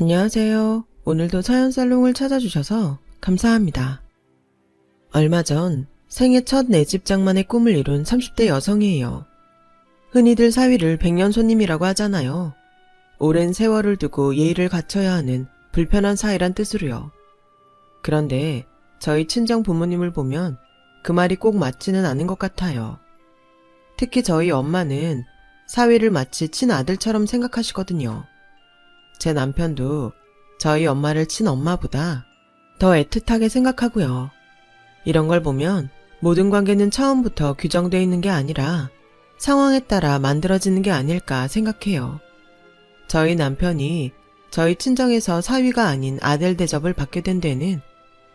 안녕하세요. 오늘도 사연살롱을 찾아주셔서 감사합니다. 얼마 전 생애 첫 내 집 장만의 꿈을 이룬 30대 여성이에요. 흔히들 사위를 백년 손님이라고 하잖아요. 오랜 세월을 두고 예의를 갖춰야 하는 불편한 사이란 뜻으로요. 그런데 저희 친정 부모님을 보면 그 말이 꼭 맞지는 않은 것 같아요. 특히 저희 엄마는 사위를 마치 친아들처럼 생각하시거든요. 제 남편도 저희 엄마를 친엄마보다 더 애틋하게 생각하고요. 이런 걸 보면 모든 관계는 처음부터 규정되어 있는 게 아니라 상황에 따라 만들어지는 게 아닐까 생각해요. 저희 남편이 저희 친정에서 사위가 아닌 아들 대접을 받게 된 데는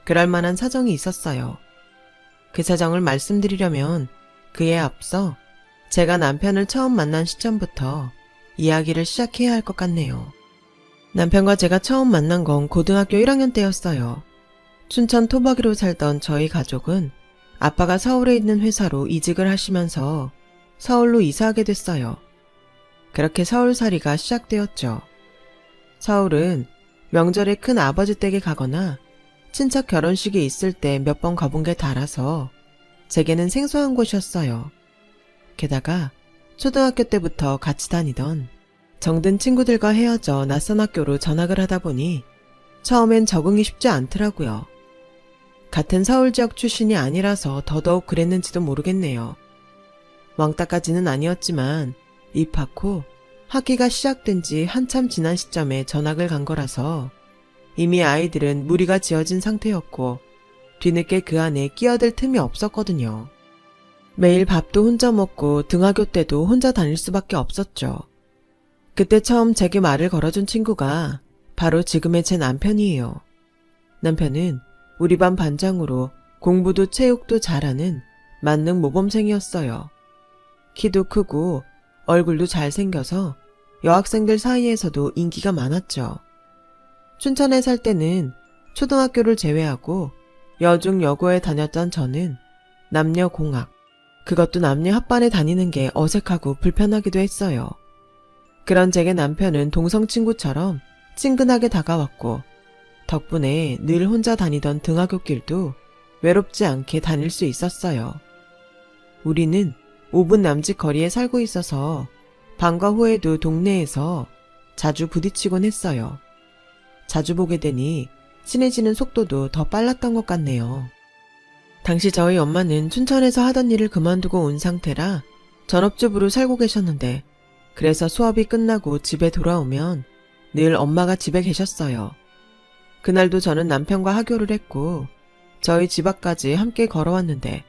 그럴 만한 사정이 있었어요. 그 사정을 말씀드리려면 그에 앞서 제가 남편을 처음 만난 시점부터 이야기를 시작해야 할 것 같네요. 남편과 제가 처음 만난 건 고등학교 1학년 때였어요. 춘천 토박이로 살던 저희 가족은 아빠가 서울에 있는 회사로 이직을 하시면서 서울로 이사하게 됐어요. 그렇게 서울살이가 시작되었죠. 서울은 명절에 큰 아버지 댁에 가거나 친척 결혼식이 있을 때 몇 번 가본 게 달아서 제게는 생소한 곳이었어요. 게다가 초등학교 때부터 같이 다니던 정든 친구들과 헤어져 낯선 학교로 전학을 하다 보니 처음엔 적응이 쉽지 않더라고요. 같은 서울 지역 출신이 아니라서 더더욱 그랬는지도 모르겠네요. 왕따까지는 아니었지만 입학 후 학기가 시작된 지 한참 지난 시점에 전학을 간 거라서 이미 아이들은 무리가 지어진 상태였고 뒤늦게 그 안에 끼어들 틈이 없었거든요. 매일 밥도 혼자 먹고 등하교 때도 혼자 다닐 수밖에 없었죠. 그때 처음 제게 말을 걸어준 친구가 바로 지금의 제 남편이에요. 남편은 우리 반 반장으로 공부도 체육도 잘하는 만능 모범생이었어요. 키도 크고 얼굴도 잘생겨서 여학생들 사이에서도 인기가 많았죠. 춘천에 살 때는 초등학교를 제외하고 여중 여고에 다녔던 저는 남녀공학, 그것도 남녀 합반에 다니는 게 어색하고 불편하기도 했어요. 그런 제게 남편은 동성 친구처럼 친근하게 다가왔고 덕분에 늘 혼자 다니던 등하굣길도 외롭지 않게 다닐 수 있었어요. 우리는 5분 남짓 거리에 살고 있어서 방과 후에도 동네에서 자주 부딪히곤 했어요. 자주 보게 되니 친해지는 속도도 더 빨랐던 것 같네요. 당시 저희 엄마는 춘천에서 하던 일을 그만두고 온 상태라 전업주부로 살고 계셨는데 그래서 수업이 끝나고 집에 돌아오면 늘 엄마가 집에 계셨어요. 그날도 저는 남편과 하교를 했고 저희 집 앞까지 함께 걸어왔는데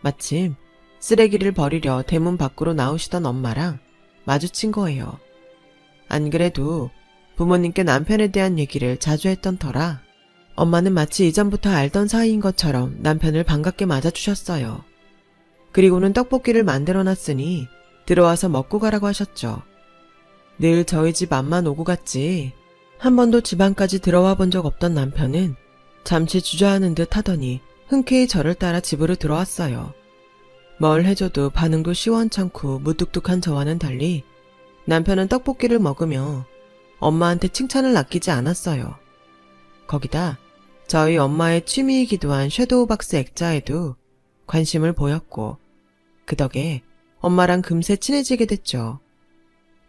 마침 쓰레기를 버리려 대문 밖으로 나오시던 엄마랑 마주친 거예요. 안 그래도 부모님께 남편에 대한 얘기를 자주 했던 터라 엄마는 마치 이전부터 알던 사이인 것처럼 남편을 반갑게 맞아주셨어요. 그리고는 떡볶이를 만들어놨으니 들어와서 먹고 가라고 하셨죠. 늘 저희 집 앞만 오고 갔지 한 번도 집 안까지 들어와 본 적 없던 남편은 잠시 주저하는 듯 하더니 흔쾌히 저를 따라 집으로 들어왔어요. 뭘 해줘도 반응도 시원찮고 무뚝뚝한 저와는 달리 남편은 떡볶이를 먹으며 엄마한테 칭찬을 아끼지 않았어요. 거기다 저희 엄마의 취미이기도 한 섀도우 박스 액자에도 관심을 보였고 그 덕에 엄마랑 금세 친해지게 됐죠.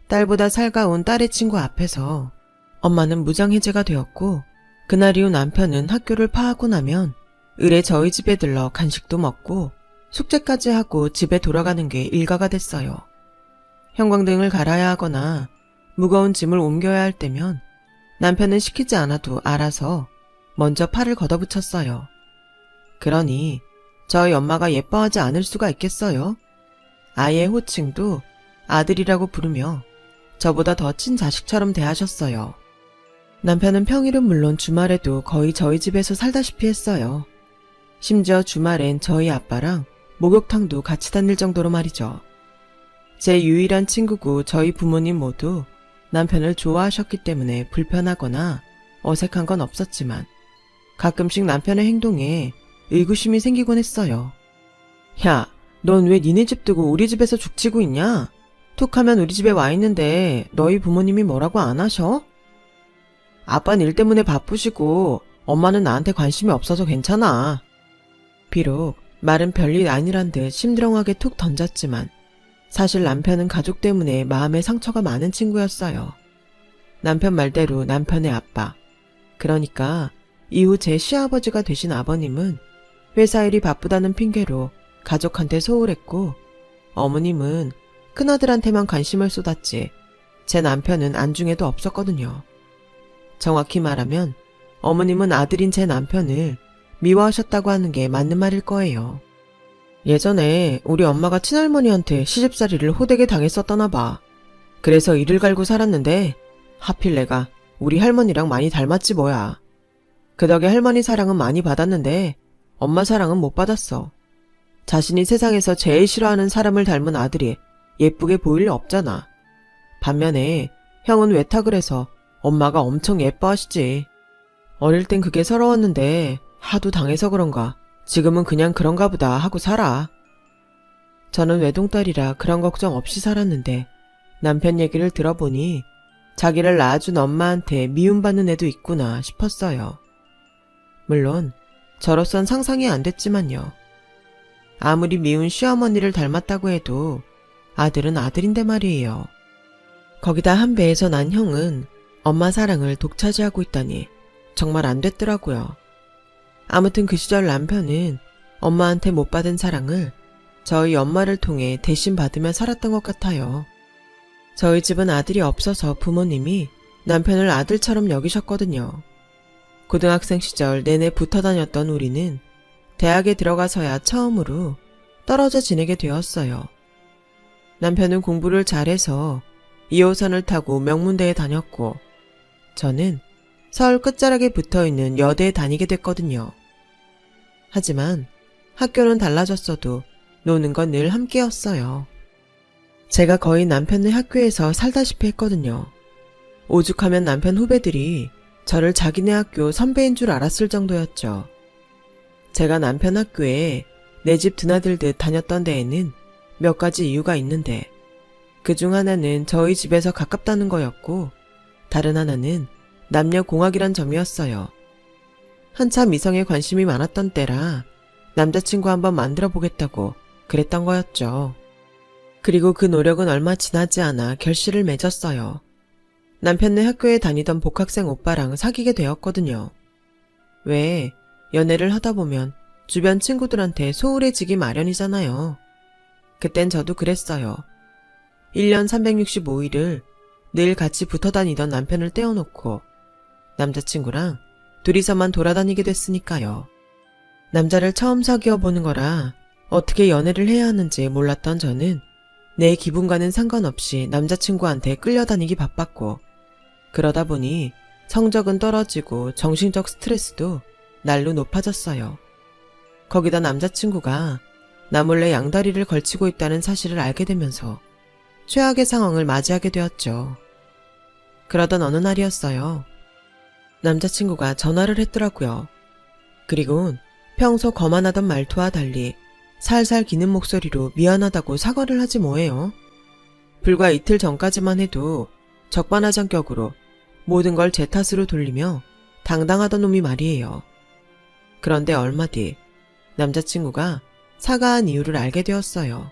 딸보다 살가운 딸의 친구 앞에서 엄마는 무장해제가 되었고 그날 이후 남편은 학교를 파하고 나면 을에 저희 집에 들러 간식도 먹고 숙제까지 하고 집에 돌아가는 게 일과가 됐어요. 형광등을 갈아야 하거나 무거운 짐을 옮겨야 할 때면 남편은 시키지 않아도 알아서 먼저 팔을 걷어붙였어요. 그러니 저희 엄마가 예뻐하지 않을 수가 있겠어요? 아이의 호칭도 아들이라고 부르며 저보다 더 친자식처럼 대하셨어요. 남편은 평일은 물론 주말에도 거의 저희 집에서 살다시피 했어요. 심지어 주말엔 저희 아빠랑 목욕탕도 같이 다닐 정도로 말이죠. 제 유일한 친구고 저희 부모님 모두 남편을 좋아하셨기 때문에 불편하거나 어색한 건 없었지만 가끔씩 남편의 행동에 의구심이 생기곤 했어요. 야, 넌 왜 니네 집 두고 우리 집에서 죽치고 있냐? 툭 하면 우리 집에 와 있는데 너희 부모님이 뭐라고 안 하셔? 아빠는 일 때문에 바쁘시고 엄마는 나한테 관심이 없어서 괜찮아. 비록 말은 별일 아니란 듯 심드렁하게 툭 던졌지만 사실 남편은 가족 때문에 마음에 상처가 많은 친구였어요. 남편 말대로 남편의 아빠. 그러니까 이후 제 시아버지가 되신 아버님은 회사 일이 바쁘다는 핑계로 가족한테 소홀했고, 어머님은 큰아들한테만 관심을 쏟았지 제 남편은 안중에도 없었거든요. 정확히 말하면 어머님은 아들인 제 남편을 미워하셨다고 하는 게 맞는 말일 거예요. 예전에 우리 엄마가 친할머니한테 시집살이를 호되게 당했었더나 봐. 그래서 이를 갈고 살았는데 하필 내가 우리 할머니랑 많이 닮았지 뭐야. 그 덕에 할머니 사랑은 많이 받았는데 엄마 사랑은 못 받았어. 자신이 세상에서 제일 싫어하는 사람을 닮은 아들이 예쁘게 보일 리 없잖아. 반면에 형은 외탁을 해서 엄마가 엄청 예뻐하시지. 어릴 땐 그게 서러웠는데 하도 당해서 그런가 지금은 그냥 그런가 보다 하고 살아. 저는 외동딸이라 그런 걱정 없이 살았는데 남편 얘기를 들어보니 자기를 낳아준 엄마한테 미움받는 애도 있구나 싶었어요. 물론 저로선 상상이 안 됐지만요. 아무리 미운 시어머니를 닮았다고 해도 아들은 아들인데 말이에요. 거기다 한 배에서 난 형은 엄마 사랑을 독차지하고 있다니 정말 안 됐더라고요. 아무튼 그 시절 남편은 엄마한테 못 받은 사랑을 저희 엄마를 통해 대신 받으며 살았던 것 같아요. 저희 집은 아들이 없어서 부모님이 남편을 아들처럼 여기셨거든요. 고등학생 시절 내내 붙어 다녔던 우리는 대학에 들어가서야 처음으로 떨어져 지내게 되었어요. 남편은 공부를 잘해서 2호선을 타고 명문대에 다녔고 저는 서울 끝자락에 붙어있는 여대에 다니게 됐거든요. 하지만 학교는 달라졌어도 노는 건 늘 함께였어요. 제가 거의 남편네 학교에서 살다시피 했거든요. 오죽하면 남편 후배들이 저를 자기네 학교 선배인 줄 알았을 정도였죠. 제가 남편 학교에 내 집 드나들듯 다녔던 데에는 몇 가지 이유가 있는데 그중 하나는 저희 집에서 가깝다는 거였고 다른 하나는 남녀공학이란 점이었어요. 한참 이성에 관심이 많았던 때라 남자친구 한번 만들어 보겠다고 그랬던 거였죠. 그리고 그 노력은 얼마 지나지 않아 결실을 맺었어요. 남편네 학교에 다니던 복학생 오빠랑 사귀게 되었거든요. 왜 연애를 하다 보면 주변 친구들한테 소홀해지기 마련이잖아요. 그땐 저도 그랬어요. 1년 365일을 늘 같이 붙어 다니던 남편을 떼어놓고 남자친구랑 둘이서만 돌아다니게 됐으니까요. 남자를 처음 사귀어 보는 거라 어떻게 연애를 해야 하는지 몰랐던 저는 내 기분과는 상관없이 남자친구한테 끌려다니기 바빴고 그러다 보니 성적은 떨어지고 정신적 스트레스도 날로 높아졌어요. 거기다 남자친구가 나 몰래 양다리를 걸치고 있다는 사실을 알게 되면서 최악의 상황을 맞이하게 되었죠. 그러던 어느 날이었어요. 남자친구가 전화를 했더라고요. 그리곤 평소 거만하던 말투와 달리 살살 기는 목소리로 미안하다고 사과를 하지 뭐예요. 불과 이틀 전까지만 해도 적반하장격으로 모든 걸 제 탓으로 돌리며 당당하던 놈이 말이에요. 그런데 얼마 뒤 남자친구가 사과한 이유를 알게 되었어요.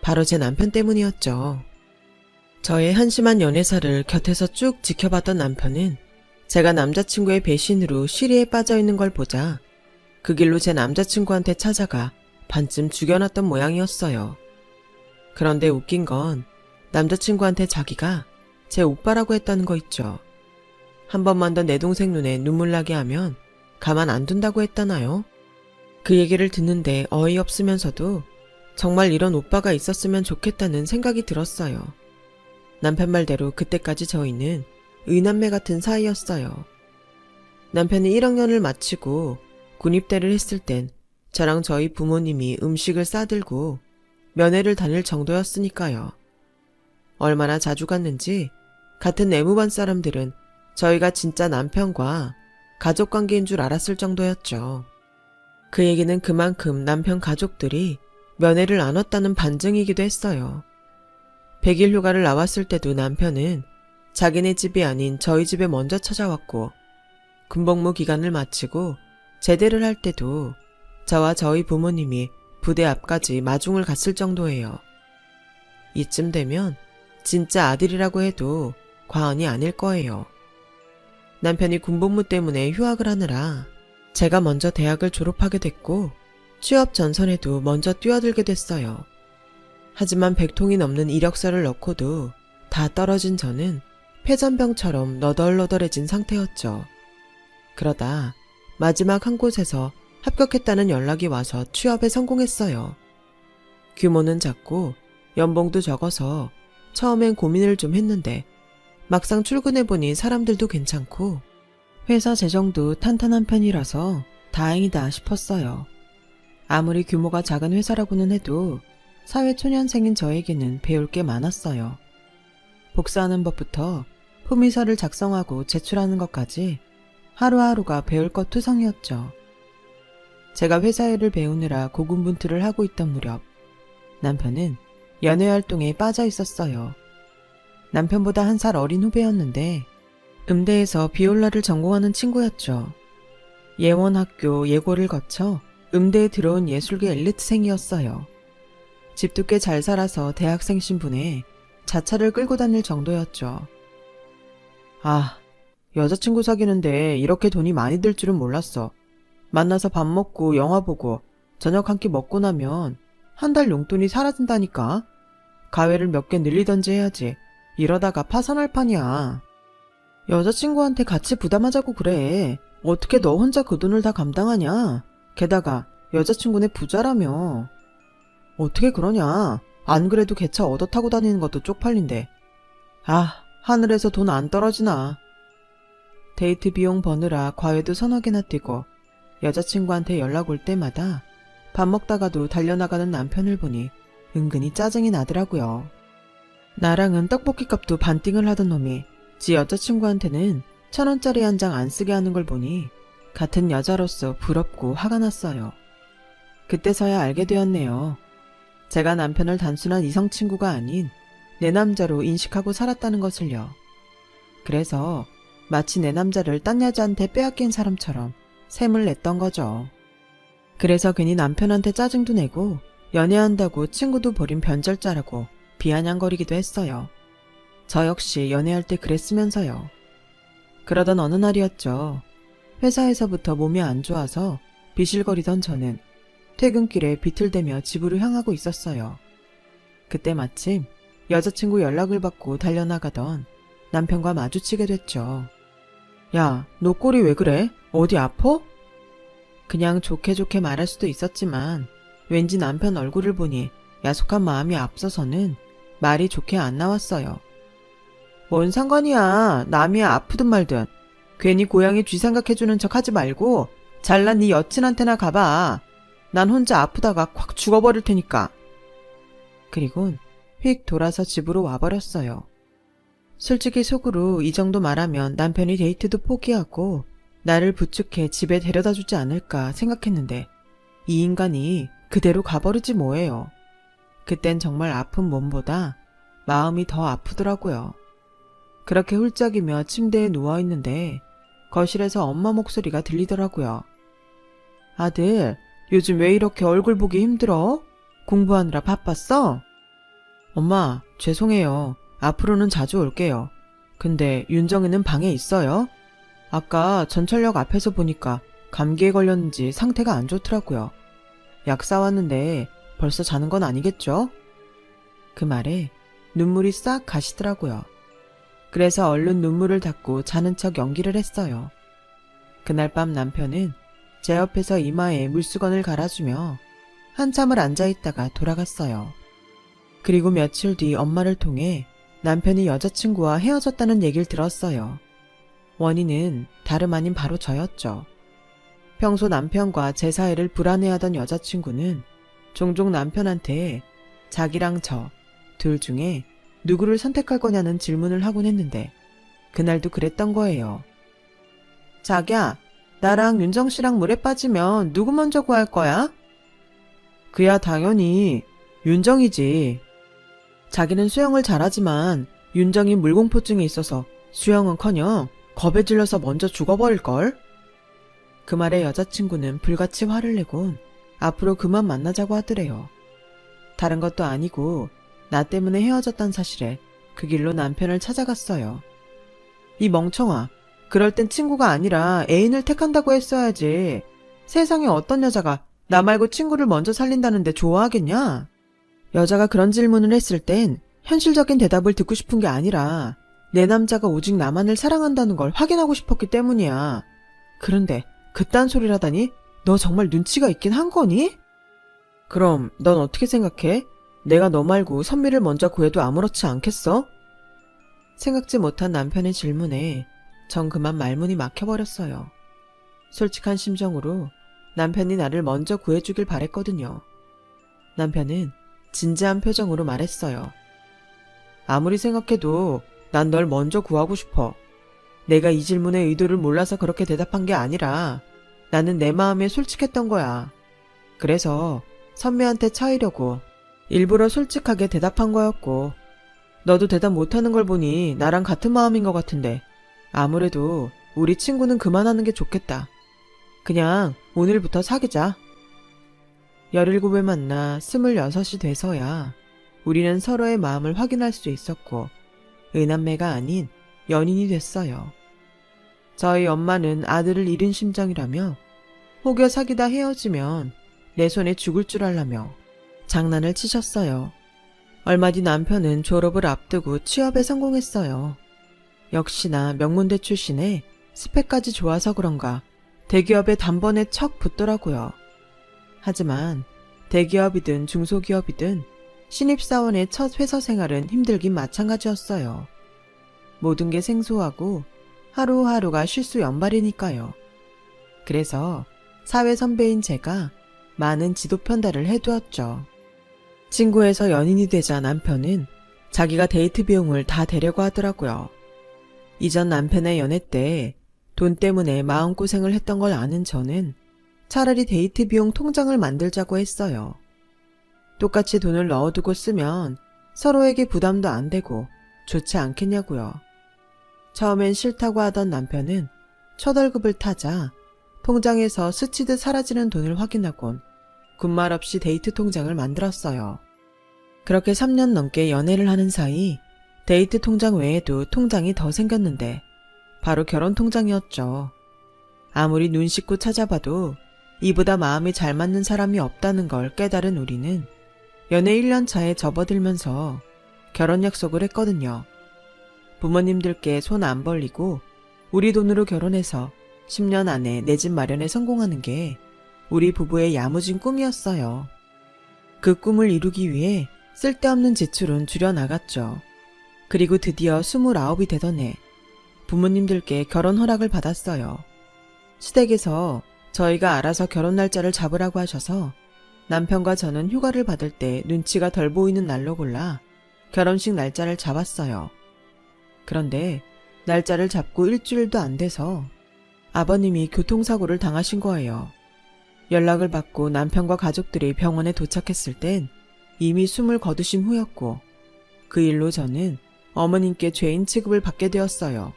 바로 제 남편 때문이었죠. 저의 한심한 연애사를 곁에서 쭉 지켜봤던 남편은 제가 남자친구의 배신으로 시리에 빠져있는 걸 보자 그 길로 제 남자친구한테 찾아가 반쯤 죽여놨던 모양이었어요. 그런데 웃긴 건 남자친구한테 자기가 제 오빠라고 했다는 거 있죠. 한 번만 더 내 동생 눈에 눈물 나게 하면 가만 안 둔다고 했다나요? 그 얘기를 듣는데 어이없으면서도 정말 이런 오빠가 있었으면 좋겠다는 생각이 들었어요. 남편 말대로 그때까지 저희는 의남매 같은 사이였어요. 남편이 1학년을 마치고 군입대를 했을 땐 저랑 저희 부모님이 음식을 싸들고 면회를 다닐 정도였으니까요. 얼마나 자주 갔는지 같은 내무반 사람들은 저희가 진짜 남편과 가족관계인 줄 알았을 정도였죠. 그 얘기는 그만큼 남편 가족들이 면회를 안 왔다는 반증이기도 했어요. 100일 휴가를 나왔을 때도 남편은 자기네 집이 아닌 저희 집에 먼저 찾아왔고, 군복무 기간을 마치고 제대를 할 때도 저와 저희 부모님이 부대 앞까지 마중을 갔을 정도예요. 이쯤 되면 진짜 아들이라고 해도 과언이 아닐 거예요. 남편이 군복무 때문에 휴학을 하느라 제가 먼저 대학을 졸업하게 됐고 취업 전선에도 먼저 뛰어들게 됐어요. 하지만 100통이 넘는 이력서를 넣고도 다 떨어진 저는 폐전병처럼 너덜너덜해진 상태였죠. 그러다 마지막 한 곳에서 합격했다는 연락이 와서 취업에 성공했어요. 규모는 작고 연봉도 적어서 처음엔 고민을 좀 했는데 막상 출근해보니 사람들도 괜찮고 회사 재정도 탄탄한 편이라서 다행이다 싶었어요. 아무리 규모가 작은 회사라고는 해도 사회초년생인 저에게는 배울 게 많았어요. 복사하는 법부터 품위서를 작성하고 제출하는 것까지 하루하루가 배울 것 투성이었죠. 제가 회사 일을 배우느라 고군분투를 하고 있던 무렵 남편은 연애활동에 빠져 있었어요. 남편보다 1살 어린 후배였는데 음대에서 비올라를 전공하는 친구였죠. 예원학교 예고를 거쳐 음대에 들어온 예술계 엘리트생이었어요. 집도 꽤 잘 살아서 대학생 신분에 자차를 끌고 다닐 정도였죠. 아, 여자친구 사귀는데 이렇게 돈이 많이 들 줄은 몰랐어. 만나서 밥 먹고 영화 보고 저녁 한 끼 먹고 나면 한 달 용돈이 사라진다니까. 가회를 몇 개 늘리던지 해야지. 이러다가 파산할 판이야. 여자친구한테 같이 부담하자고 그래. 어떻게 너 혼자 그 돈을 다 감당하냐? 게다가 여자친구네 부자라며. 어떻게 그러냐? 안 그래도 개차 얻어 타고 다니는 것도 쪽팔린데. 아, 하늘에서 돈 안 떨어지나. 데이트 비용 버느라 과외도 서너 개나 뛰고 여자친구한테 연락 올 때마다 밥 먹다가도 달려나가는 남편을 보니 은근히 짜증이 나더라고요. 나랑은 떡볶이 값도 반띵을 하던 놈이 지 여자친구한테는 1,000원짜리 한 장 안 쓰게 하는 걸 보니 같은 여자로서 부럽고 화가 났어요. 그때서야 알게 되었네요. 제가 남편을 단순한 이성 친구가 아닌 내 남자로 인식하고 살았다는 것을요. 그래서 마치 내 남자를 딴 여자한테 빼앗긴 사람처럼 샘을 냈던 거죠. 그래서 괜히 남편한테 짜증도 내고 연애한다고 친구도 버린 변절자라고 비아냥거리기도 했어요. 저 역시 연애할 때 그랬으면서요. 그러던 어느 날이었죠. 회사에서부터 몸이 안 좋아서 비실거리던 저는 퇴근길에 비틀대며 집으로 향하고 있었어요. 그때 마침 여자친구 연락을 받고 달려나가던 남편과 마주치게 됐죠. 야, 너 꼴이 왜 그래? 어디 아파? 그냥 좋게 좋게 말할 수도 있었지만 왠지 남편 얼굴을 보니 야속한 마음이 앞서서는 말이 좋게 안 나왔어요. 뭔 상관이야. 남이 아프든 말든. 괜히 고양이 쥐 생각해주는 척 하지 말고 잘난 네 여친한테나 가봐. 난 혼자 아프다가 콱 죽어버릴 테니까. 그리곤 휙 돌아서 집으로 와버렸어요. 솔직히 속으로 이 정도 말하면 남편이 데이트도 포기하고 나를 부축해 집에 데려다 주지 않을까 생각했는데 이 인간이 그대로 가버리지 뭐예요. 그땐 정말 아픈 몸보다 마음이 더 아프더라고요. 그렇게 훌쩍이며 침대에 누워있는데 거실에서 엄마 목소리가 들리더라고요. 아들, 요즘 왜 이렇게 얼굴 보기 힘들어? 공부하느라 바빴어? 엄마, 죄송해요. 앞으로는 자주 올게요. 근데 윤정이는 방에 있어요? 아까 전철역 앞에서 보니까 감기에 걸렸는지 상태가 안 좋더라고요. 약 사왔는데 벌써 자는 건 아니겠죠? 그 말에 눈물이 싹 가시더라고요. 그래서 얼른 눈물을 닦고 자는 척 연기를 했어요. 그날 밤 남편은 제 옆에서 이마에 물수건을 갈아주며 한참을 앉아있다가 돌아갔어요. 그리고 며칠 뒤 엄마를 통해 남편이 여자친구와 헤어졌다는 얘기를 들었어요. 원인은 다름 아닌 바로 저였죠. 평소 남편과 제 사이를 불안해하던 여자친구는 종종 남편한테 자기랑 저 둘 중에 누구를 선택할 거냐는 질문을 하곤 했는데 그날도 그랬던 거예요. 자기야, 나랑 윤정 씨랑 물에 빠지면 누구 먼저 구할 거야? 그야 당연히 윤정이지. 자기는 수영을 잘하지만 윤정이 물공포증이 있어서 수영은커녕 겁에 질려서 먼저 죽어버릴걸? 그 말에 여자친구는 불같이 화를 내곤 앞으로 그만 만나자고 하더래요. 다른 것도 아니고 나 때문에 헤어졌단 사실에 그 길로 남편을 찾아갔어요. 이 멍청아, 그럴 땐 친구가 아니라 애인을 택한다고 했어야지. 세상에 어떤 여자가 나 말고 친구를 먼저 살린다는데 좋아하겠냐? 여자가 그런 질문을 했을 땐 현실적인 대답을 듣고 싶은 게 아니라 내 남자가 오직 나만을 사랑한다는 걸 확인하고 싶었기 때문이야. 그런데 그딴 소리를 하다니 너 정말 눈치가 있긴 한 거니? 그럼 넌 어떻게 생각해? 내가 너 말고 선미를 먼저 구해도 아무렇지 않겠어? 생각지 못한 남편의 질문에 전 그만 말문이 막혀버렸어요. 솔직한 심정으로 남편이 나를 먼저 구해주길 바랬거든요. 남편은 진지한 표정으로 말했어요. 아무리 생각해도 난 널 먼저 구하고 싶어. 내가 이 질문의 의도를 몰라서 그렇게 대답한 게 아니라 나는 내 마음에 솔직했던 거야. 그래서 선미한테 차이려고 일부러 솔직하게 대답한 거였고, 너도 대답 못하는 걸 보니 나랑 같은 마음인 것 같은데 아무래도 우리 친구는 그만하는 게 좋겠다. 그냥 오늘부터 사귀자. 17에 만나 26이 돼서야 우리는 서로의 마음을 확인할 수 있었고 의남매가 아닌 연인이 됐어요. 저희 엄마는 아들을 잃은 심정이라며 혹여 사귀다 헤어지면 내 손에 죽을 줄 알라며 장난을 치셨어요. 얼마 뒤 남편은 졸업을 앞두고 취업에 성공했어요. 역시나 명문대 출신에 스펙까지 좋아서 그런가 대기업에 단번에 척 붙더라고요. 하지만 대기업이든 중소기업이든 신입사원의 첫 회사 생활은 힘들긴 마찬가지였어요. 모든 게 생소하고 하루하루가 실수 연발이니까요. 그래서 사회 선배인 제가 많은 지도 편달을 해두었죠. 친구에서 연인이 되자 남편은 자기가 데이트 비용을 다 대려고 하더라고요. 이전 남편의 연애 때 돈 때문에 마음고생을 했던 걸 아는 저는 차라리 데이트 비용 통장을 만들자고 했어요. 똑같이 돈을 넣어두고 쓰면 서로에게 부담도 안 되고 좋지 않겠냐고요. 처음엔 싫다고 하던 남편은 첫 월급을 타자 통장에서 스치듯 사라지는 돈을 확인하곤 군말 없이 데이트 통장을 만들었어요. 그렇게 3년 넘게 연애를 하는 사이 데이트 통장 외에도 통장이 더 생겼는데 바로 결혼 통장이었죠. 아무리 눈 씻고 찾아봐도 이보다 마음이 잘 맞는 사람이 없다는 걸 깨달은 우리는 연애 1년 차에 접어들면서 결혼 약속을 했거든요. 부모님들께 손 안 벌리고 우리 돈으로 결혼해서 10년 안에 내 집 마련에 성공하는 게 우리 부부의 야무진 꿈이었어요. 그 꿈을 이루기 위해 쓸데없는 지출은 줄여나갔죠. 그리고 드디어 29이 되던 해 부모님들께 결혼 허락을 받았어요. 시댁에서 저희가 알아서 결혼 날짜를 잡으라고 하셔서 남편과 저는 휴가를 받을 때 눈치가 덜 보이는 날로 골라 결혼식 날짜를 잡았어요. 그런데 날짜를 잡고 일주일도 안 돼서 아버님이 교통사고를 당하신 거예요. 연락을 받고 남편과 가족들이 병원에 도착했을 땐 이미 숨을 거두신 후였고 그 일로 저는 어머님께 죄인 취급을 받게 되었어요.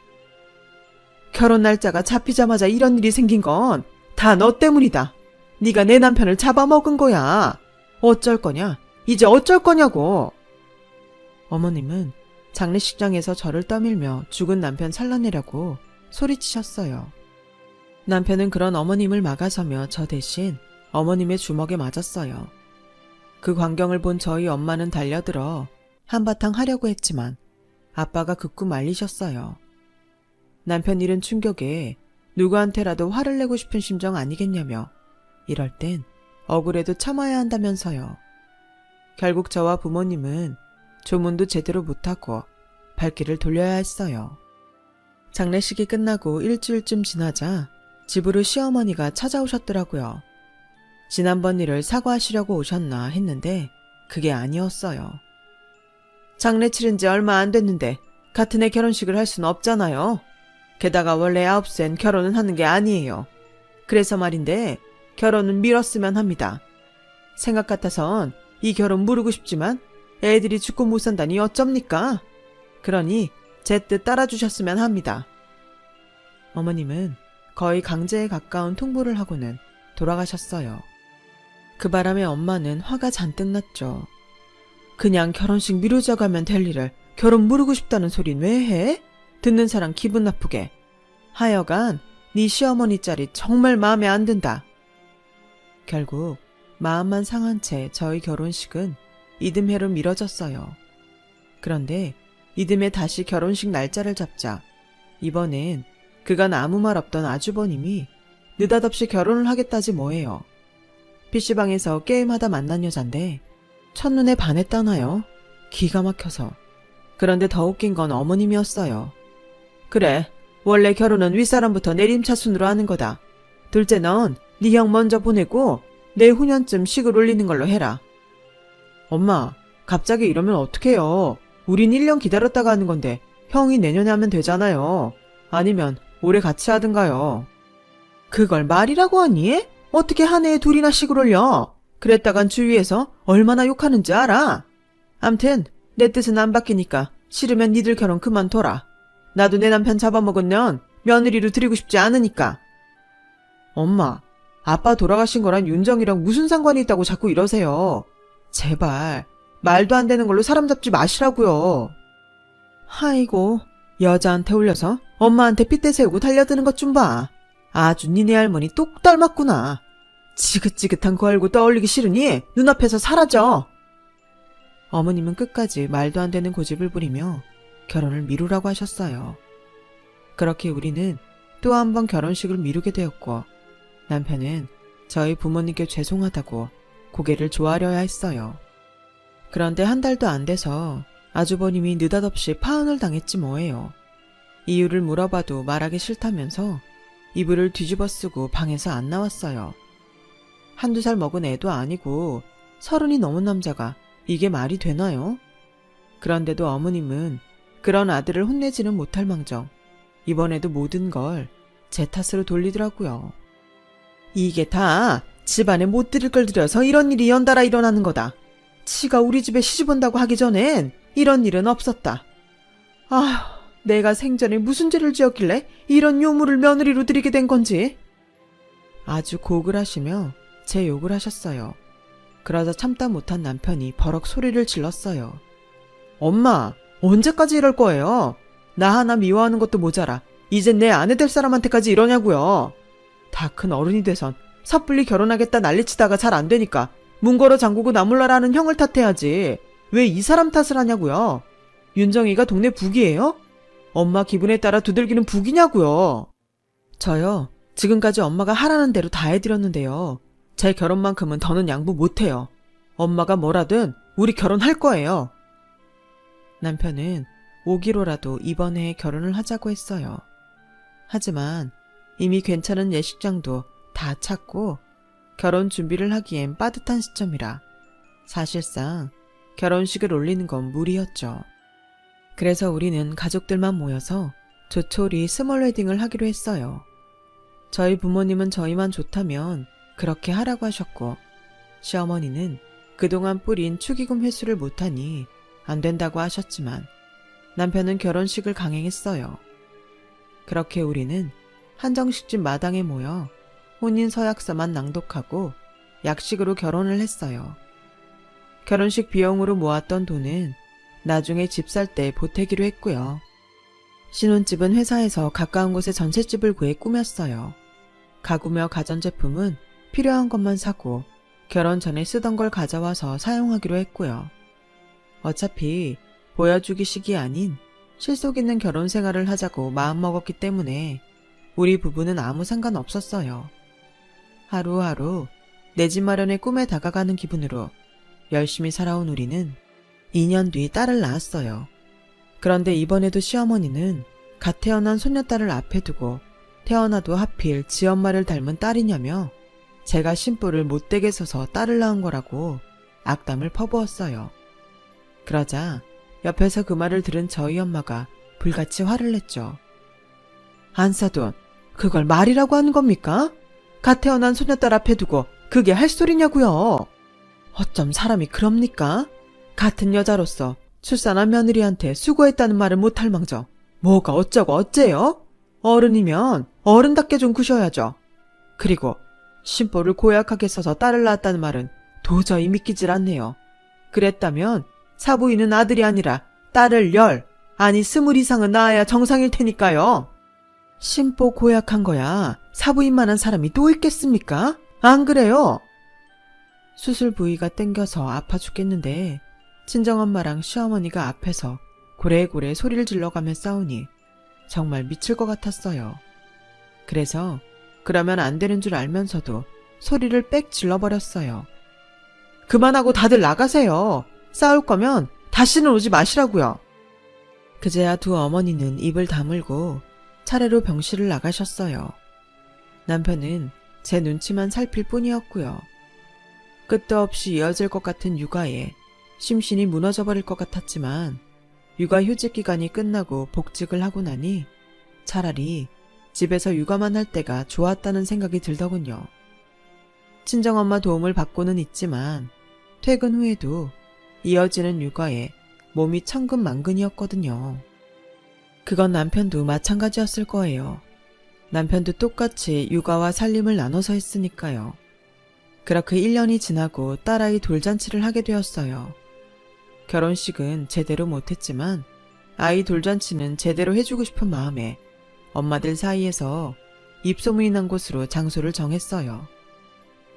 결혼 날짜가 잡히자마자 이런 일이 생긴 건 다 너 때문이다. 네가 내 남편을 잡아먹은 거야. 어쩔 거냐? 이제 어쩔 거냐고. 어머님은 장례식장에서 저를 떠밀며 죽은 남편 살려내라고 소리치셨어요. 남편은 그런 어머님을 막아서며 저 대신 어머님의 주먹에 맞았어요. 그 광경을 본 저희 엄마는 달려들어 한바탕 하려고 했지만 아빠가 극구 말리셨어요. 남편 잃은 충격에 누구한테라도 화를 내고 싶은 심정 아니겠냐며 이럴 땐 억울해도 참아야 한다면서요. 결국 저와 부모님은 조문도 제대로 못하고 발길을 돌려야 했어요. 장례식이 끝나고 일주일쯤 지나자 집으로 시어머니가 찾아오셨더라고요. 지난번 일을 사과하시려고 오셨나 했는데 그게 아니었어요. 장례 치른 지 얼마 안 됐는데 같은 해 결혼식을 할 수는 없잖아요. 게다가 원래 9세엔 결혼은 하는 게 아니에요. 그래서 말인데 결혼은 미뤘으면 합니다. 생각 같아선 이 결혼 무르고 싶지만 애들이 죽고 못 산다니 어쩝니까? 그러니 제 뜻 따라주셨으면 합니다. 어머님은 거의 강제에 가까운 통보를 하고는 돌아가셨어요. 그 바람에 엄마는 화가 잔뜩 났죠. 그냥 결혼식 미루자 가면 될 일을 결혼 미루고 싶다는 소린 왜 해? 듣는 사람 기분 나쁘게. 하여간 네 시어머니 짤이 정말 마음에 안 든다. 결국 마음만 상한 채 저희 결혼식은 이듬해로 미뤄졌어요. 그런데 이듬해 다시 결혼식 날짜를 잡자 이번엔 그간 아무 말 없던 아주버님이 느닷없이 결혼을 하겠다지 뭐예요. PC방에서 게임하다 만난 여잔데 첫눈에 반했다나요? 기가 막혀서. 그런데 더 웃긴 건 어머님이었어요. 그래, 원래 결혼은 윗사람부터 내림차순으로 하는 거다. 둘째 넌 네 형 먼저 보내고 내후년쯤 식을 올리는 걸로 해라. 엄마, 갑자기 이러면 어떡해요. 우린 1년 기다렸다가 하는 건데 형이 내년에 하면 되잖아요. 아니면 올해 같이 하든가요. 그걸 말이라고 하니? 어떻게 한 해에 둘이나 식을 올려? 그랬다간 주위에서 얼마나 욕하는지 알아? 암튼 내 뜻은 안 바뀌니까 싫으면 니들 결혼 그만둬라. 나도 내 남편 잡아먹은 년 며느리로 드리고 싶지 않으니까. 엄마, 아빠 돌아가신 거랑 윤정이랑 무슨 상관이 있다고 자꾸 이러세요. 제발 말도 안 되는 걸로 사람 잡지 마시라고요. 아이고, 여자한테 올려서 엄마한테 핏대 세우고 달려드는 것 좀 봐. 아주 니네 할머니 똑 닮았구나. 지긋지긋한 거 알고 떠올리기 싫으니 눈앞에서 사라져. 어머님은 끝까지 말도 안 되는 고집을 부리며 결혼을 미루라고 하셨어요. 그렇게 우리는 또 한 번 결혼식을 미루게 되었고 남편은 저희 부모님께 죄송하다고 고개를 조아려야 했어요. 그런데 한 달도 안 돼서 아주버님이 느닷없이 파혼을 당했지 뭐예요. 이유를 물어봐도 말하기 싫다면서 이불을 뒤집어 쓰고 방에서 안 나왔어요. 한두 살 먹은 애도 아니고 30이 넘은 남자가 이게 말이 되나요? 그런데도 어머님은 그런 아들을 혼내지는 못할 망정 이번에도 모든 걸 제 탓으로 돌리더라고요. 이게 다 집안에 못 들일 걸 들여서 이런 일이 연달아 일어나는 거다. 치가 우리 집에 시집 온다고 하기 전엔 이런 일은 없었다. 아휴, 내가 생전에 무슨 죄를 지었길래 이런 요물을 며느리로 들이게 된 건지. 아주 곡을 하시며 제 욕을 하셨어요. 그러자 참다 못한 남편이 버럭 소리를 질렀어요. 엄마, 언제까지 이럴 거예요? 나 하나 미워하는 것도 모자라 이젠 내 아내 될 사람한테까지 이러냐고요. 다 큰 어른이 돼선 섣불리 결혼하겠다 난리치다가 잘 안 되니까 문 걸어 잠그고 나 몰라라 하는 형을 탓해야지. 왜 이 사람 탓을 하냐고요. 윤정이가 동네 북이에요? 엄마 기분에 따라 두들기는 북이냐고요. 저요, 지금까지 엄마가 하라는 대로 다 해드렸는데요. 제 결혼만큼은 더는 양보 못해요. 엄마가 뭐라든 우리 결혼할 거예요. 남편은 오기로라도 이번 해에 결혼을 하자고 했어요. 하지만 이미 괜찮은 예식장도 다 찾고 결혼 준비를 하기엔 빠듯한 시점이라 사실상 결혼식을 올리는 건 무리였죠. 그래서 우리는 가족들만 모여서 조촐히 스몰 웨딩을 하기로 했어요. 저희 부모님은 저희만 좋다면 그렇게 하라고 하셨고 시어머니는 그동안 뿌린 축의금 회수를 못하니 안 된다고 하셨지만 남편은 결혼식을 강행했어요. 그렇게 우리는 한정식집 마당에 모여 혼인 서약서만 낭독하고 약식으로 결혼을 했어요. 결혼식 비용으로 모았던 돈은 나중에 집 살 때 보태기로 했고요. 신혼집은 회사에서 가까운 곳에 전셋집을 구해 꾸몄어요. 가구며 가전제품은 필요한 것만 사고 결혼 전에 쓰던 걸 가져와서 사용하기로 했고요. 어차피 보여주기식이 아닌 실속 있는 결혼 생활을 하자고 마음먹었기 때문에 우리 부부는 아무 상관 없었어요. 하루하루 내 집 마련의 꿈에 다가가는 기분으로 열심히 살아온 우리는 2년 뒤 딸을 낳았어요. 그런데 이번에도 시어머니는 갓 태어난 손녀딸을 앞에 두고 태어나도 하필 지엄마를 닮은 딸이냐며 제가 심부를 못되게 써서 딸을 낳은 거라고 악담을 퍼부었어요. 그러자 옆에서 그 말을 들은 저희 엄마가 불같이 화를 냈죠. 안사돈, 그걸 말이라고 하는 겁니까? 갓 태어난 손녀딸 앞에 두고 그게 할 소리냐고요. 어쩜 사람이 그럽니까? 같은 여자로서 출산한 며느리한테 수고했다는 말을 못할 망정 뭐가 어쩌고 어째요? 어른이면 어른답게 좀 구셔야죠. 그리고 신보를 고약하게 써서 딸을 낳았다는 말은 도저히 믿기질 않네요. 그랬다면 사부인은 아들이 아니라 딸을 10, 아니 20 이상은 낳아야 정상일 테니까요. 신보 고약한 거야 사부인만한 사람이 또 있겠습니까? 안 그래요? 수술 부위가 땡겨서 아파 죽겠는데 친정엄마랑 시어머니가 앞에서 고래고래 소리를 질러가며 싸우니 정말 미칠 것 같았어요. 그래서 그러면 안 되는 줄 알면서도 소리를 빽 질러버렸어요. 그만하고 다들 나가세요. 싸울 거면 다시는 오지 마시라고요. 그제야 두 어머니는 입을 다물고 차례로 병실을 나가셨어요. 남편은 제 눈치만 살필 뿐이었고요. 끝도 없이 이어질 것 같은 육아에 심신이 무너져버릴 것 같았지만 육아휴직 기간이 끝나고 복직을 하고 나니 차라리 집에서 육아만 할 때가 좋았다는 생각이 들더군요. 친정엄마 도움을 받고는 있지만 퇴근 후에도 이어지는 육아에 몸이 천근만근이었거든요. 그건 남편도 마찬가지였을 거예요. 남편도 똑같이 육아와 살림을 나눠서 했으니까요. 그렇게 1년이 지나고 딸아이 돌잔치를 하게 되었어요. 결혼식은 제대로 못했지만 아이 돌잔치는 제대로 해주고 싶은 마음에 엄마들 사이에서 입소문이 난 곳으로 장소를 정했어요.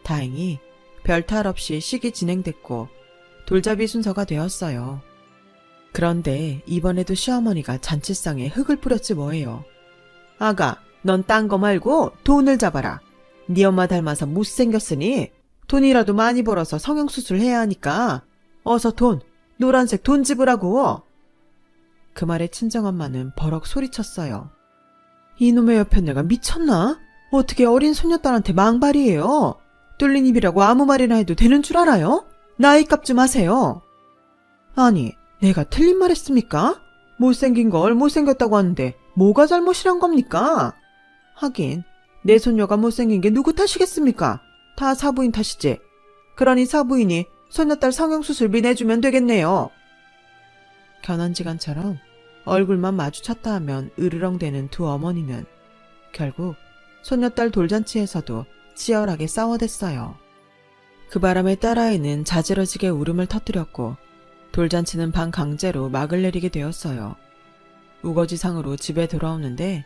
다행히 별탈 없이 식이 진행됐고 돌잡이 순서가 되었어요. 그런데 이번에도 시어머니가 잔치상에 흙을 뿌렸지 뭐예요. 아가, 넌 딴 거 말고 돈을 잡아라. 네 엄마 닮아서 못생겼으니 돈이라도 많이 벌어서 성형수술 해야 하니까 어서 돈, 노란색 돈 집으라고. 그 말에 친정엄마는 버럭 소리쳤어요. 이놈의 여편네가 미쳤나? 어떻게 어린 손녀딸한테 망발이에요? 뚫린 입이라고 아무 말이나 해도 되는 줄 알아요? 나이값 좀 하세요. 아니, 내가 틀린 말 했습니까? 못생긴 걸 못생겼다고 하는데 뭐가 잘못이란 겁니까? 하긴 내 손녀가 못생긴 게 누구 탓이겠습니까? 다 사부인 탓이지. 그러니 사부인이 손녀딸 성형수술비 내주면 되겠네요. 견원지간처럼 얼굴만 마주쳤다 하면 으르렁대는 두 어머니는 결국 손녀딸 돌잔치에서도 치열하게 싸워댔어요. 그 바람에 딸아이는 자지러지게 울음을 터뜨렸고 돌잔치는 반강제로 막을 내리게 되었어요. 우거지상으로 집에 돌아오는데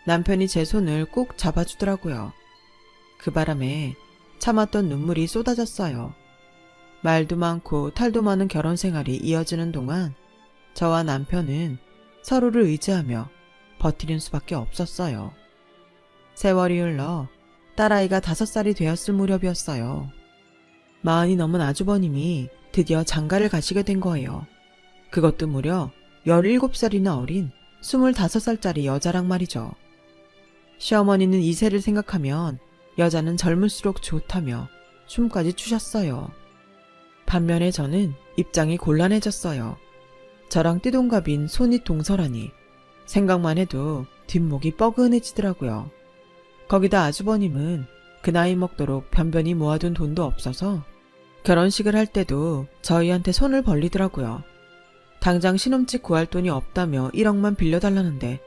남편이 제 손을 꼭 잡아주더라고요. 그 바람에 참았던 눈물이 쏟아졌어요. 말도 많고 탈도 많은 결혼 생활이 이어지는 동안 저와 남편은 서로를 의지하며 버티는 수밖에 없었어요. 세월이 흘러 딸아이가 5살이 되었을 무렵이었어요. 40이 넘은 아주버님이 드디어 장가를 가시게 된 거예요. 그것도 무려 17살이나 어린 25살짜리 여자랑 말이죠. 시어머니는 이세를 생각하면 여자는 젊을수록 좋다며 춤까지 추셨어요. 반면에 저는 입장이 곤란해졌어요. 저랑 띠동갑인 손이 동서라니 생각만 해도 뒷목이 뻐근해지더라고요. 거기다 아주버님은 그 나이 먹도록 변변히 모아둔 돈도 없어서 결혼식을 할 때도 저희한테 손을 벌리더라고요. 당장 신혼집 구할 돈이 없다며 1억만 빌려달라는데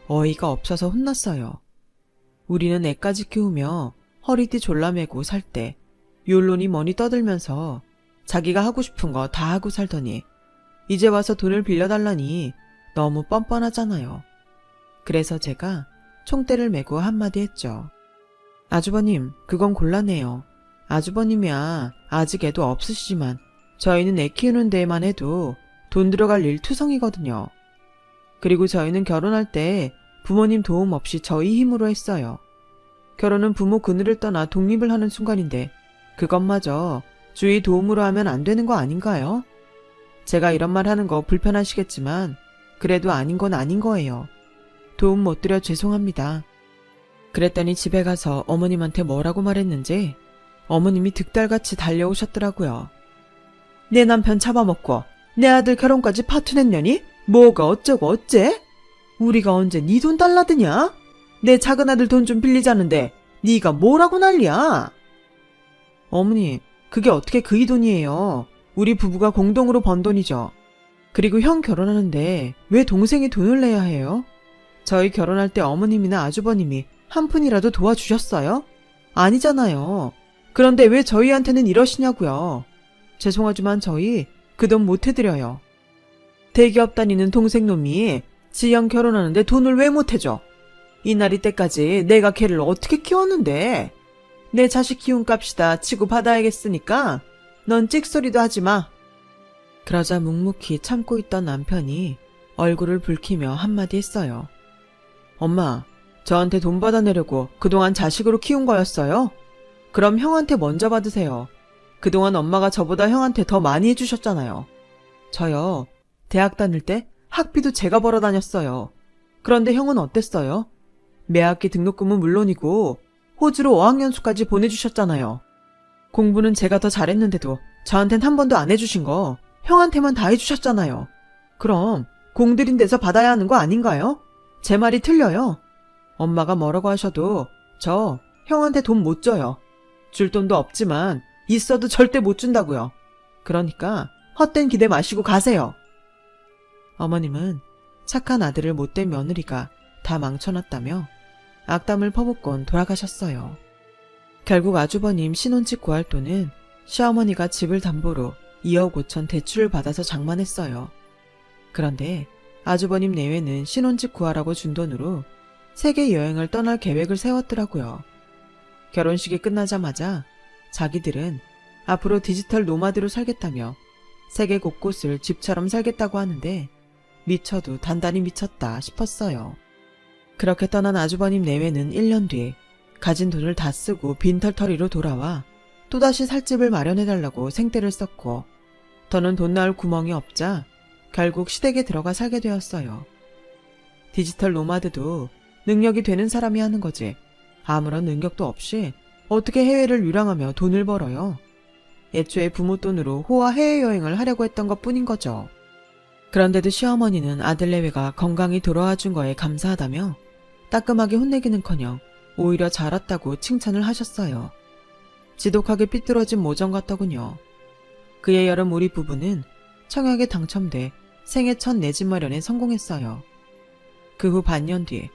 어이가 없어서 혼났어요. 우리는 애까지 키우며 허리띠 졸라매고 살 때 욜로니 뭐니 떠들면서 자기가 하고 싶은 거 다 하고 살더니 이제 와서 돈을 빌려달라니 너무 뻔뻔하잖아요. 그래서 제가 총대를 메고 한마디 했죠. 아주버님, 그건 곤란해요. 아주버님이야 아직 애도 없으시지만 저희는 애 키우는 데에만 해도 돈 들어갈 일 투성이거든요. 그리고 저희는 결혼할 때 부모님 도움 없이 저희 힘으로 했어요. 결혼은 부모 그늘을 떠나 독립을 하는 순간인데 그것마저 주위 도움으로 하면 안 되는 거 아닌가요? 제가 이런 말 하는 거 불편하시겠지만 그래도 아닌 건 아닌 거예요. 도움 못 드려 죄송합니다. 그랬더니 집에 가서 어머님한테 뭐라고 말했는지 어머님이 득달같이 달려오셨더라고요. 내 남편 잡아먹고 내 아들 결혼까지 파투냈냐니? 뭐가 어쩌고 어째? 우리가 언제 네 돈 달라드냐? 내 작은 아들 돈 좀 빌리자는데 네가 뭐라고 난리야? 어머니, 그게 어떻게 그이 돈이에요? 우리 부부가 공동으로 번 돈이죠. 그리고 형 결혼하는데 왜 동생이 돈을 내야 해요? 저희 결혼할 때 어머님이나 아주버님이 한 푼이라도 도와주셨어요? 아니잖아요. 그런데 왜 저희한테는 이러시냐고요. 죄송하지만 저희 그 돈 못 해드려요. 대기업 다니는 동생놈이 지형 결혼하는데 돈을 왜 못 해줘? 이날이 때까지 내가 걔를 어떻게 키웠는데? 내 자식 키운 값이다 치고 받아야겠으니까 넌 찍소리도 하지 마. 그러자 묵묵히 참고 있던 남편이 얼굴을 붉히며 한마디 했어요. 엄마, 저한테 돈 받아내려고 그동안 자식으로 키운 거였어요? 그럼 형한테 먼저 받으세요. 그동안 엄마가 저보다 형한테 더 많이 해주셨잖아요. 저요, 대학 다닐 때 학비도 제가 벌어 다녔어요. 그런데 형은 어땠어요? 매학기 등록금은 물론이고 호주로 어학연수까지 보내주셨잖아요. 공부는 제가 더 잘했는데도 저한텐 한 번도 안 해주신 거 형한테만 다 해주셨잖아요. 그럼 공들인 데서 받아야 하는 거 아닌가요? 제 말이 틀려요. 엄마가 뭐라고 하셔도 저 형한테 돈 못 줘요. 줄 돈도 없지만 있어도 절대 못 준다고요. 그러니까 헛된 기대 마시고 가세요. 어머님은 착한 아들을 못된 며느리가 다 망쳐놨다며 악담을 퍼붓곤 돌아가셨어요. 결국 아주버님 신혼집 구할 돈은 시어머니가 집을 담보로 2억 5천 대출을 받아서 장만했어요. 그런데 아주버님 내외는 신혼집 구하라고 준 돈으로 세계 여행을 떠날 계획을 세웠더라고요. 결혼식이 끝나자마자 자기들은 앞으로 디지털 노마드로 살겠다며 세계 곳곳을 집처럼 살겠다고 하는데 미쳐도 단단히 미쳤다 싶었어요. 그렇게 떠난 아주버님 내외는 1년 뒤 가진 돈을 다 쓰고 빈털터리로 돌아와 또다시 살 집을 마련해달라고 생떼를 썼고 더는 돈 나올 구멍이 없자 결국 시댁에 들어가 살게 되었어요. 디지털 노마드도 능력이 되는 사람이 하는 거지 아무런 능력도 없이 어떻게 해외를 유랑하며 돈을 벌어요. 애초에 부모 돈으로 호화 해외여행을 하려고 했던 것뿐인 거죠. 그런데도 시어머니는 아들 내외가 건강히 돌아와 준 거에 감사하다며 따끔하게 혼내기는커녕 오히려 잘 왔다고 칭찬을 하셨어요. 지독하게 삐뚤어진 모정 같더군요. 그해 여름 우리 부부는 청약에 당첨돼 생애 첫 내 집 마련에 성공했어요. 그 후 반년 뒤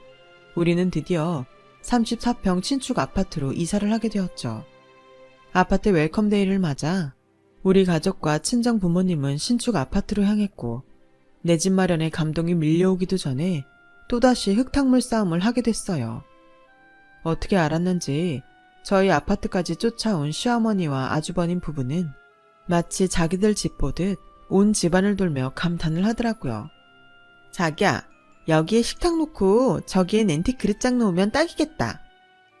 우리는 드디어 34평 신축 아파트로 이사를 하게 되었죠. 아파트 웰컴데이를 맞아 우리 가족과 친정 부모님은 신축 아파트로 향했고 내 집 마련에 감동이 밀려오기도 전에 또다시 흙탕물 싸움을 하게 됐어요. 어떻게 알았는지 저희 아파트까지 쫓아온 시어머니와 아주버님 부부는 마치 자기들 집 보듯 온 집안을 돌며 감탄을 하더라고요. 자기야, 여기에 식탁 놓고 저기엔 앤틱 그릇장 놓으면 딱이겠다.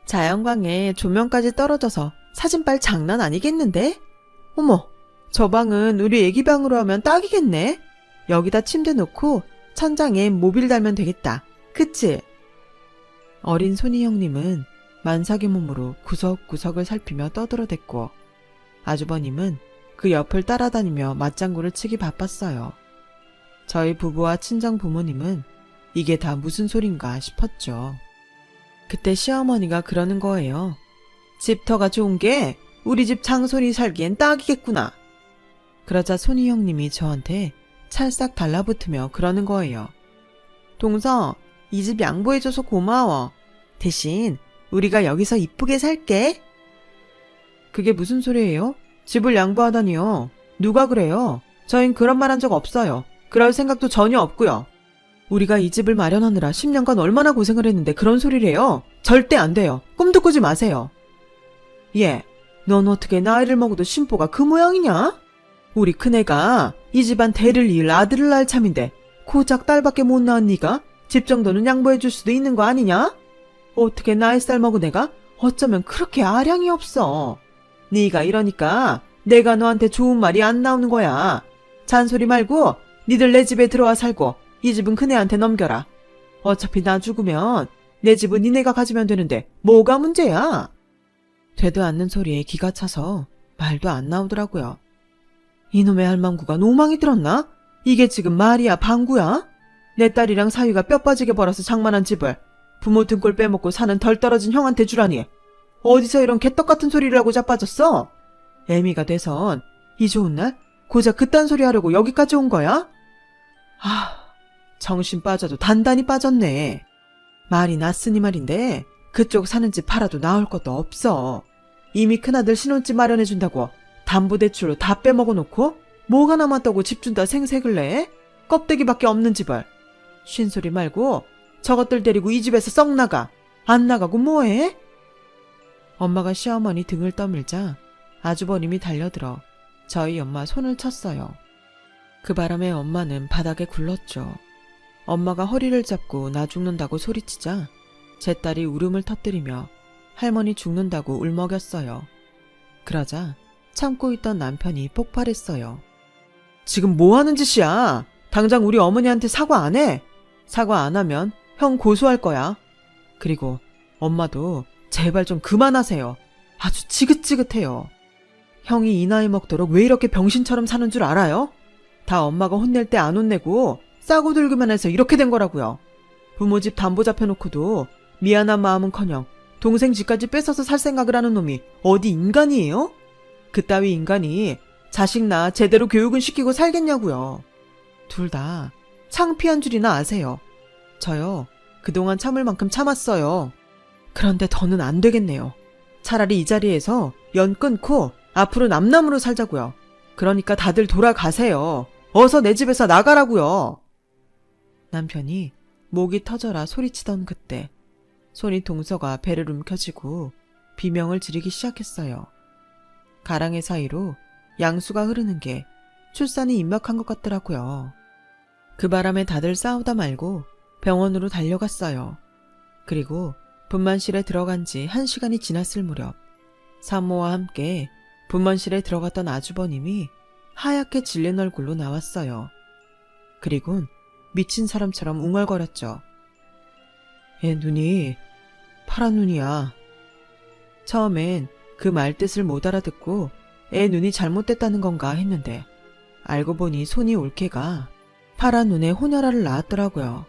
자연광에 조명까지 떨어져서 사진빨 장난 아니겠는데? 어머, 저 방은 우리 애기 방으로 하면 딱이겠네? 여기다 침대 놓고 천장에 모빌 달면 되겠다. 그치? 어린 손이 형님은 만삭의 몸으로 구석구석을 살피며 떠들어댔고 아주버님은 그 옆을 따라다니며 맞장구를 치기 바빴어요. 저희 부부와 친정 부모님은 이게 다 무슨 소린가 싶었죠. 그때 시어머니가 그러는 거예요. 집터가 좋은 게 우리 집 장손이 살기엔 딱이겠구나. 그러자 손이 형님이 저한테 찰싹 달라붙으며 그러는 거예요. 동서, 이 집 양보해줘서 고마워. 대신 우리가 여기서 이쁘게 살게. 그게 무슨 소리예요? 집을 양보하다니요. 누가 그래요? 저흰 그런 말 한 적 없어요. 그럴 생각도 전혀 없고요. 우리가 이 집을 마련하느라 10년간 얼마나 고생을 했는데 그런 소리래요? 절대 안 돼요. 꿈도 꾸지 마세요. 얘, 넌 어떻게 나이를 먹어도 심보가 그 모양이냐? 우리 큰애가 이 집안 대를 이을 아들을 낳을 참인데 고작 딸밖에 못 낳은 네가 집 정도는 양보해줄 수도 있는 거 아니냐? 어떻게 나이 살 먹은 애가 어쩌면 그렇게 아량이 없어. 네가 이러니까 내가 너한테 좋은 말이 안 나오는 거야. 잔소리 말고 니들 내 집에 들어와 살고 이 집은 큰애한테 넘겨라. 어차피 나 죽으면 내 집은 니네가 가지면 되는데 뭐가 문제야? 되도 않는 소리에 기가 차서 말도 안 나오더라고요. 이놈의 할망구가 노망이 들었나? 이게 지금 말이야 방구야? 내 딸이랑 사위가 뼈 빠지게 벌어서 장만한 집을 부모 등골 빼먹고 사는 덜 떨어진 형한테 주라니. 어디서 이런 개떡 같은 소리를 하고 자빠졌어? 애미가 돼선 이 좋은 날 고작 그딴 소리 하려고 여기까지 온 거야? 정신 빠져도 단단히 빠졌네. 말이 났으니 말인데 그쪽 사는 집 팔아도 나올 것도 없어. 이미 큰아들 신혼집 마련해준다고 담보대출로 다 빼먹어놓고 뭐가 남았다고 집 준다 생색을 내? 껍데기밖에 없는 집을. 쉰소리 말고 저것들 데리고 이 집에서 썩 나가. 안 나가고 뭐해? 엄마가 시어머니 등을 떠밀자 아주버님이 달려들어 저희 엄마 손을 쳤어요. 그 바람에 엄마는 바닥에 굴렀죠. 엄마가 허리를 잡고 나 죽는다고 소리치자 제 딸이 울음을 터뜨리며 할머니 죽는다고 울먹였어요. 그러자 참고 있던 남편이 폭발했어요. 지금 뭐 하는 짓이야? 당장 우리 어머니한테 사과 안 해? 사과 안 하면 형 고소할 거야. 그리고 엄마도 제발 좀 그만하세요. 아주 지긋지긋해요. 형이 이 나이 먹도록 왜 이렇게 병신처럼 사는 줄 알아요? 다 엄마가 혼낼 때 안 혼내고 싸고 들기만 해서 이렇게 된 거라고요. 부모 집 담보 잡혀놓고도 미안한 마음은커녕 동생 집까지 뺏어서 살 생각을 하는 놈이 어디 인간이에요? 그따위 인간이 자식 낳아 제대로 교육은 시키고 살겠냐고요. 둘 다 창피한 줄이나 아세요. 저요, 그동안 참을 만큼 참았어요. 그런데 더는 안 되겠네요. 차라리 이 자리에서 연 끊고 앞으로 남남으로 살자고요. 그러니까 다들 돌아가세요. 어서 내 집에서 나가라고요. 남편이 목이 터져라 소리치던 그때 손이 동서가 배를 움켜쥐고 비명을 지르기 시작했어요. 가랑의 사이로 양수가 흐르는 게 출산이 임박한 것 같더라고요. 그 바람에 다들 싸우다 말고 병원으로 달려갔어요. 그리고 분만실에 들어간 지 1시간이 지났을 무렵 산모와 함께 분만실에 들어갔던 아주버님이 하얗게 질린 얼굴로 나왔어요. 그리곤 미친 사람처럼 웅얼거렸죠. 얘 눈이 파란 눈이야. 처음엔 그 말뜻을 못 알아듣고 애 눈이 잘못됐다는 건가 했는데 알고 보니 손이 올케가 파란 눈에 혼혈아를 낳았더라고요.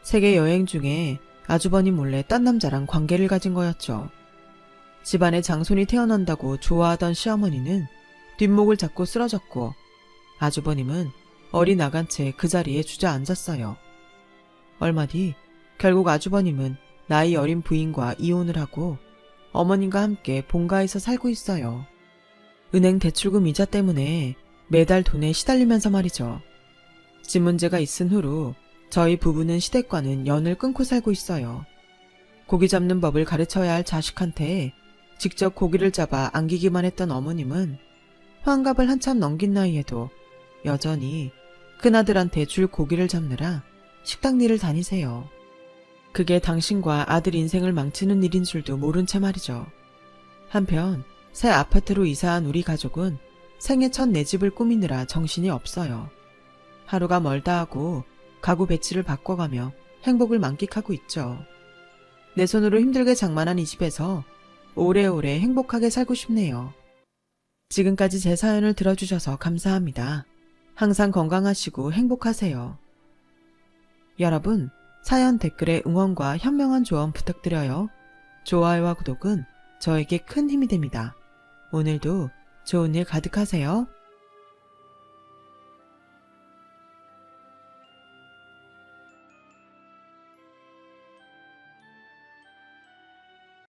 세계 여행 중에 아주버님 몰래 딴 남자랑 관계를 가진 거였죠. 집안에 장손이 태어난다고 좋아하던 시어머니는 뒷목을 잡고 쓰러졌고 아주버님은 어리나간 채 그 자리에 주저앉았어요. 얼마 뒤 결국 아주버님은 나이 어린 부인과 이혼을 하고 어머님과 함께 본가에서 살고 있어요. 은행 대출금 이자 때문에 매달 돈에 시달리면서 말이죠. 집 문제가 있은 후로 저희 부부는 시댁과는 연을 끊고 살고 있어요. 고기 잡는 법을 가르쳐야 할 자식한테 직접 고기를 잡아 안기기만 했던 어머님은 환갑을 한참 넘긴 나이에도 여전히 큰아들한테 줄 고기를 잡느라 식당 일을 다니세요. 그게 당신과 아들 인생을 망치는 일인 줄도 모른 채 말이죠. 한편 새 아파트로 이사한 우리 가족은 생애 첫 내 집을 꾸미느라 정신이 없어요. 하루가 멀다 하고 가구 배치를 바꿔가며 행복을 만끽하고 있죠. 내 손으로 힘들게 장만한 이 집에서 오래오래 행복하게 살고 싶네요. 지금까지 제 사연을 들어주셔서 감사합니다. 항상 건강하시고 행복하세요. 여러분, 사연 댓글에 응원과 현명한 조언 부탁드려요. 좋아요와 구독은 저에게 큰 힘이 됩니다. 오늘도 좋은 일 가득하세요.